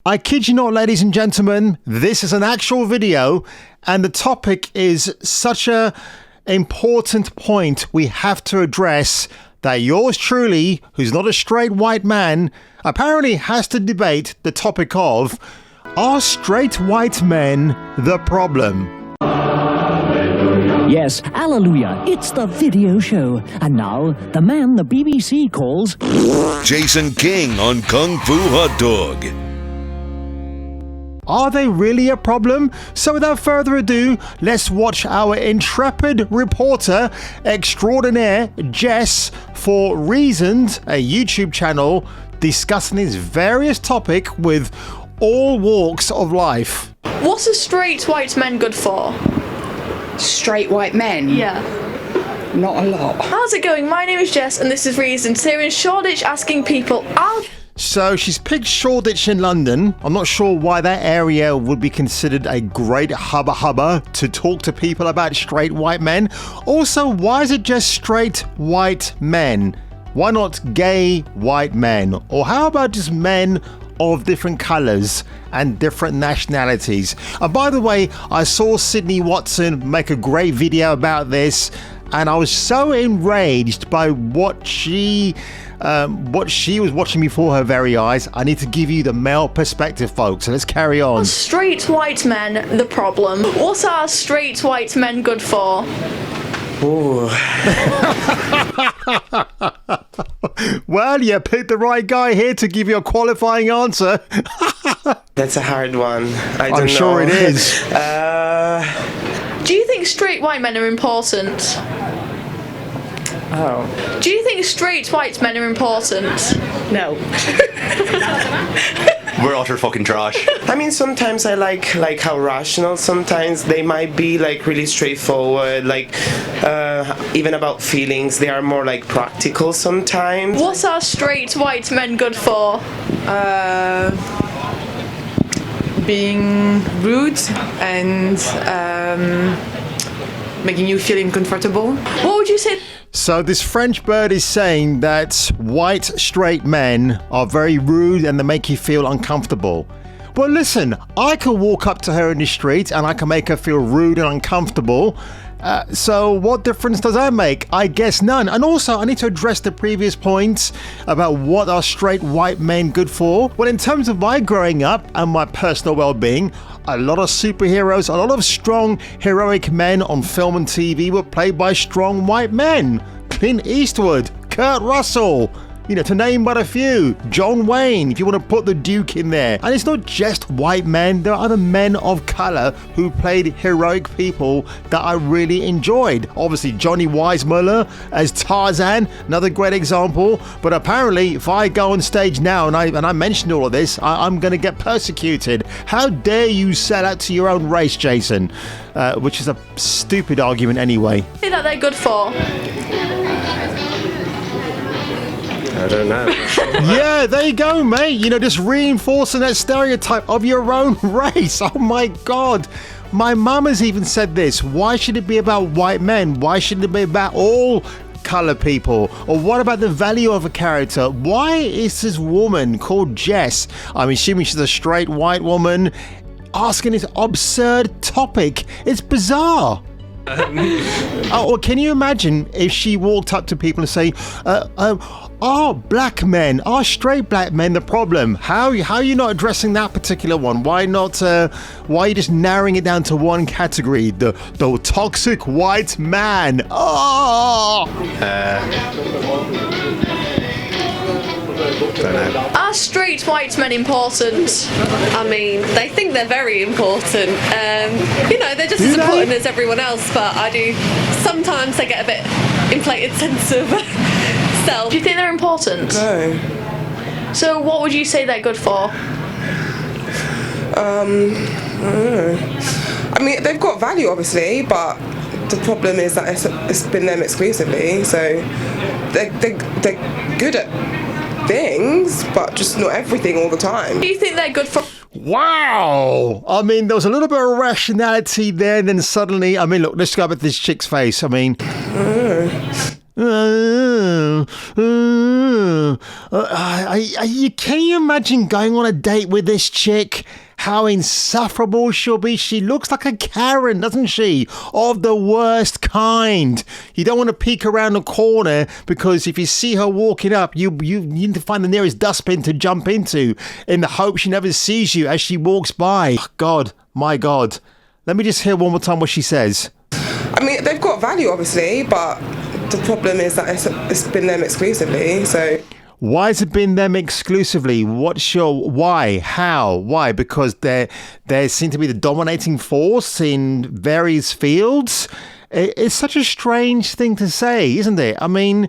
I kid you not, ladies and gentlemen, this is an actual video, and the topic is such a important point we have to address that yours truly, who's not a straight white man, apparently has to debate the topic of, are straight white men the problem? Yes, hallelujah, it's the video show. And now, the man the BBC calls... Jason King on Kung Fu Hot Dog. Are they really a problem? So without further ado, let's watch our intrepid reporter extraordinaire, Jess, for Reasons, a YouTube channel discussing this various topic with all walks of life. What are straight white men good for? Straight white men? Yeah. Not a lot. How's it going? My name is Jess and this is Reasons. Here in Shoreditch asking people, So she's picked Shoreditch in London. I'm not sure why that area would be considered a great hubba to talk to people about straight white men. Also, why is it just straight white men? Why not gay white men? Or how about just men of different colours and different nationalities? And by the way, I saw Sydney Watson make a great video about this, and I was so enraged by what she was watching before her very eyes. I need to give you the male perspective, folks, so let's carry on. are straight white men the problem? What are straight white men good for? Ooh. Well, you picked the right guy here to give you a qualifying answer. That's a hard one. I don't know. I'm sure it is. Do you think straight white men are important? Oh. Do you think straight white men are important? No. We're utter fucking trash. I mean, sometimes I like how rational. Sometimes they might be like really straightforward. Like even about feelings, they are more like practical sometimes. What are straight white men good for? Being rude and making you feel uncomfortable. What would you say? So this French bird is saying that white straight men are very rude and they make you feel uncomfortable. Well, listen, I can walk up to her in the street and I can make her feel rude and uncomfortable. So what difference does that make? I guess none. And also, I need to address the previous points about what are straight white men good for. Well, in terms of my growing up and my personal well-being, a lot of superheroes, a lot of strong, heroic men on film and TV were played by strong white men. Clint Eastwood, Kurt Russell, to name but a few. John Wayne, if you want to put the Duke in there. And it's not just white men, there are other men of colour who played heroic people that I really enjoyed. Obviously, Johnny Weissmuller as Tarzan, another great example. But apparently, if I go on stage now and I mention all of this, I'm going to get persecuted. How dare you sell out to your own race, Jason? Which is a stupid argument anyway. Say that they're good for? I don't know. Yeah, there you go, mate. Just reinforcing that stereotype of your own race. Oh my God. My mum has even said this. Why should it be about white men? Why shouldn't it be about all colour people? Or what about the value of a character? Why is this woman called Jess, I'm assuming she's a straight white woman, asking this absurd topic? It's bizarre. Or can you imagine if she walked up to people and say, are black men, are straight black men the problem? How are you not addressing that particular one? Why not? Why are you just narrowing it down to one category? The toxic white man. Oh! Don't know. Are straight white men important? I mean, they think they're very important. They're just as important as everyone else, but sometimes they get a bit inflated sense of self. Do you think they're important? No. So what would you say they're good for? I don't know. I mean, they've got value, obviously, but the problem is that it's been them exclusively, so they're good at things, but just not everything all the time. Do you think they're good for? Wow! I mean, there was a little bit of rationality there, and then suddenly, look, let's go up at this chick's face. Can you imagine going on a date with this chick? How insufferable she'll be. She looks like a Karen, doesn't she? Of the worst kind. You don't want to peek around the corner because if you see her walking up, you need to find the nearest dustbin to jump into in the hope she never sees you as she walks by. God, my God. Let me just hear one more time what she says. I mean, they've got value, obviously, but the problem is that it's been them exclusively, so... Why has it been them exclusively? What's your why? How? Why? Because they seem to be the dominating force in various fields. It's such a strange thing to say, isn't it? I mean,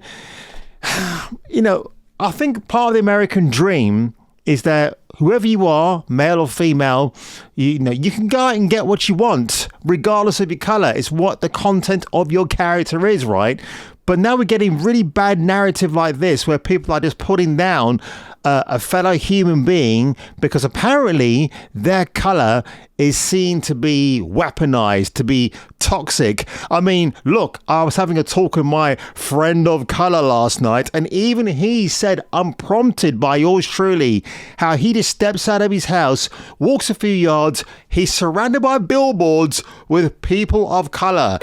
you know, I think part of the American dream is that whoever you are, male or female, you know, you can go out and get what you want, regardless of your colour. It's what the content of your character is, right? But now we're getting really bad narrative like this where people are just putting down a fellow human being because apparently their colour is seen to be weaponized, to be toxic. I mean, look, I was having a talk with my friend of colour last night and even he said, unprompted by yours truly, how he just steps out of his house, walks a few yards, he's surrounded by billboards with people of colour.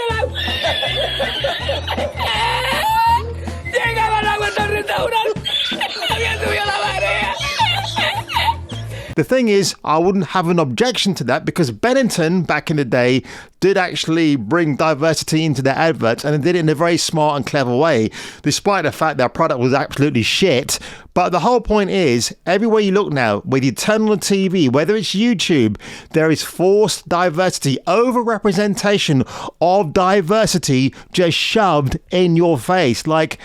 The thing is, I wouldn't have an objection to that because Benetton, back in the day, did actually bring diversity into their adverts and did it in a very smart and clever way, despite the fact their product was absolutely shit. But the whole point is, everywhere you look now, whether you turn on the TV, whether it's YouTube, there is forced diversity, over-representation of diversity just shoved in your face. Like,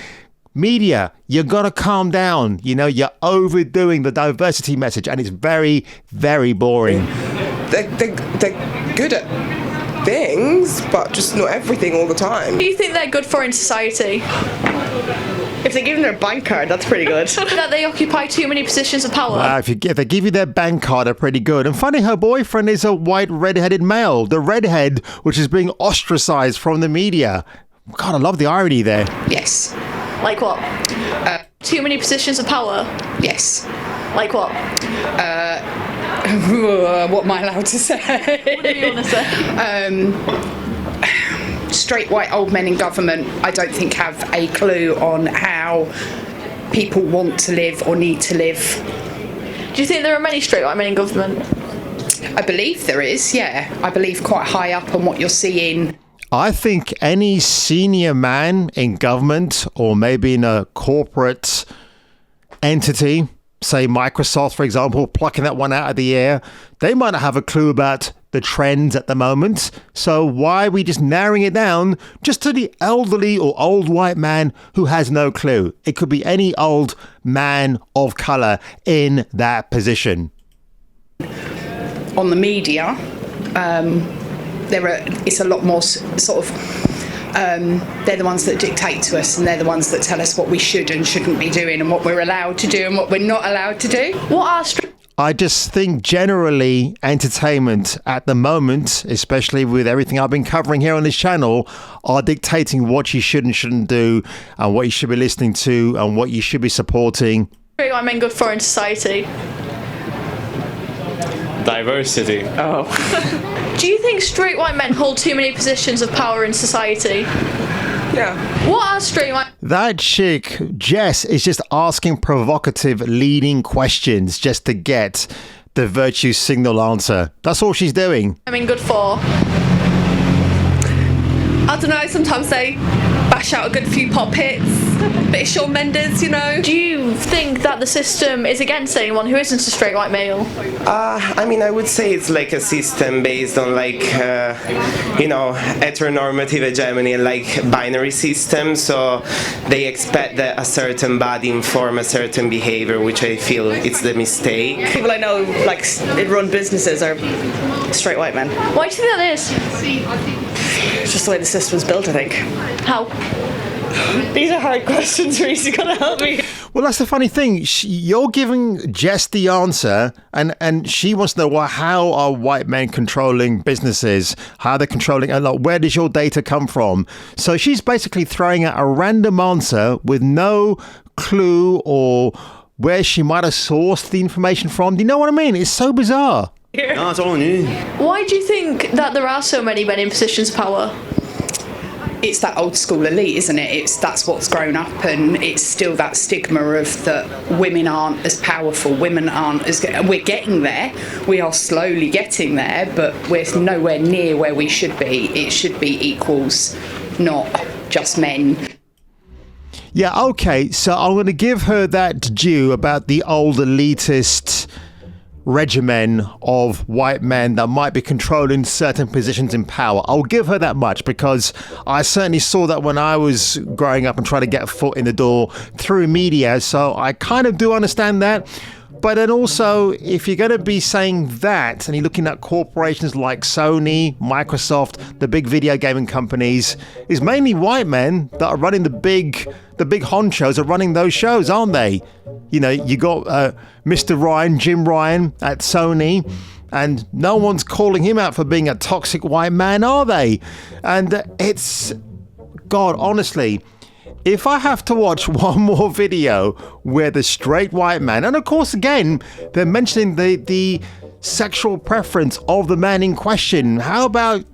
media, you gotta calm down. You know, you're overdoing the diversity message and it's very, very boring. They're good at things, but just not everything all the time. What do you think they're good for in society? If they give them their bank card, that's pretty good. That they occupy too many positions of power. Wow, if they give you their bank card, they're pretty good. And funny, her boyfriend is a white red-headed male. The redhead, which is being ostracized from the media. God, I love the irony there. Yes. Like what? Too many positions of power? Yes. Like what? What am I allowed to say? What do you want to say? Straight white old men in government, I don't think have a clue on how people want to live or need to live. Do you think there are many straight white men in government? I believe there is, yeah. I believe quite high up on what you're seeing. I think any senior man in government or maybe in a corporate entity, say Microsoft, for example, plucking that one out of the air, they might not have a clue about the trends at the moment. So why are we just narrowing it down just to the elderly or old white man who has no clue? It could be any old man of colour in that position. On the media, it's a lot more sort of they're the ones that dictate to us and they're the ones that tell us what we should and shouldn't be doing and what we're allowed to do and what we're not allowed to do. What are I just think generally entertainment at the moment, especially with everything I've been covering here on this channel, are dictating what you should and shouldn't do and what you should be listening to and what you should be supporting. straight white men good for in society? Diversity. Oh. Do you think straight white men hold too many positions of power in society? Yeah. What are straight white... That chick, Jess, is just asking provocative, leading questions just to get the virtue signal answer. That's all she's doing. I mean, good for? I don't know, sometimes they bash out a good few pop hits. Bit of Shawn Mendes, you know. Do you think that the system is against anyone who isn't a straight white male? I mean, I would say it's like a system based on like, heteronormative hegemony and like binary system. So they expect that a certain body inform a certain behavior, which I feel it's the mistake. People I know, like, that run businesses are straight white men. Why do you think that is? It's just the way the system's built, I think. How? These are hard questions, Reese. You gotta help me. Well, that's the funny thing. You're giving Jess the answer, and she wants to know, well, how are white men controlling businesses? How they're controlling, and like, where does your data come from? So she's basically throwing out a random answer with no clue or where she might have sourced the information from. Do you know what I mean? It's so bizarre. No, it's all new. Why do you think that there are so many men in positions of power? It's that old school elite, isn't it? That's what's grown up, and it's still that stigma of that women aren't as powerful, women aren't as... We're getting there, we are slowly getting there, but we're nowhere near where we should be. It should be equals, not just men. Yeah, okay, so I'm going to give her that due about the old elitist regimen of white men that might be controlling certain positions in power. I'll give her that much, because I certainly saw that when I was growing up and trying to get a foot in the door through media, so I kind of do understand that. But then also, if you're going to be saying that, and you're looking at corporations like Sony, Microsoft, the big video gaming companies, it's mainly white men that are running the big honchos are running those shows, aren't they? You know, you got Mr. Ryan, Jim Ryan at Sony, and no one's calling him out for being a toxic white man, are they? And it's, God, honestly, if I have to watch one more video where the straight white man, and of course, again, they're mentioning the sexual preference of the man in question. How about,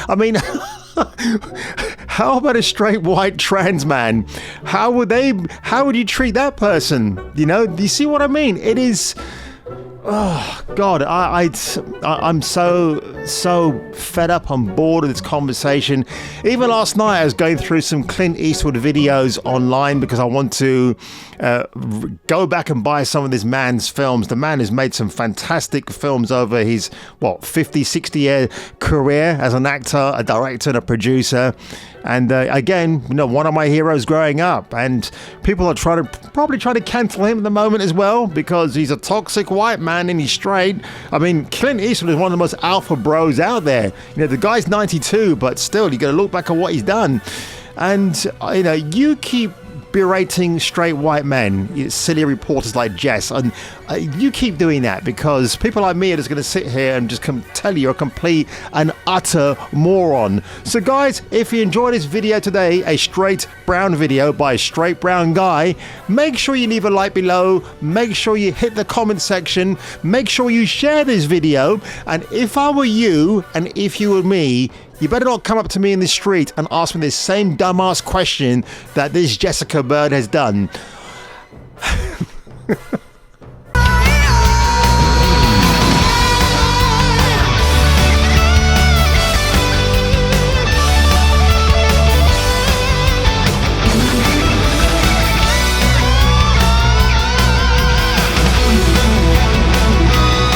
I mean, how about a straight white trans man? How would you treat that person? You know, do you see what I mean? It is, oh God, I'm so fed up. I'm bored of this conversation. Even last night, I was going through some Clint Eastwood videos online because I want to go back and buy some of this man's films. The man has made some fantastic films over his 50, 60-year career as an actor, a director, and a producer. And again, you know, one of my heroes growing up, and people are probably trying to cancel him at the moment as well because he's a toxic white man and he's straight. I mean, Clint Eastwood is one of the most alpha bros out there. You know, the guy's 92, but still, you got to look back at what he's done. And you know, you keep berating straight white men, silly reporters like Jess, and you keep doing that because people like me are just going to sit here and just tell you you're a complete and utter moron. So guys, if you enjoyed this video today, a straight brown video by a straight brown guy, make sure you leave a like below, make sure you hit the comment section, make sure you share this video, and if I were you and if you were me, you better not come up to me in the street and ask me this same dumbass question that this Jessica Bird has done.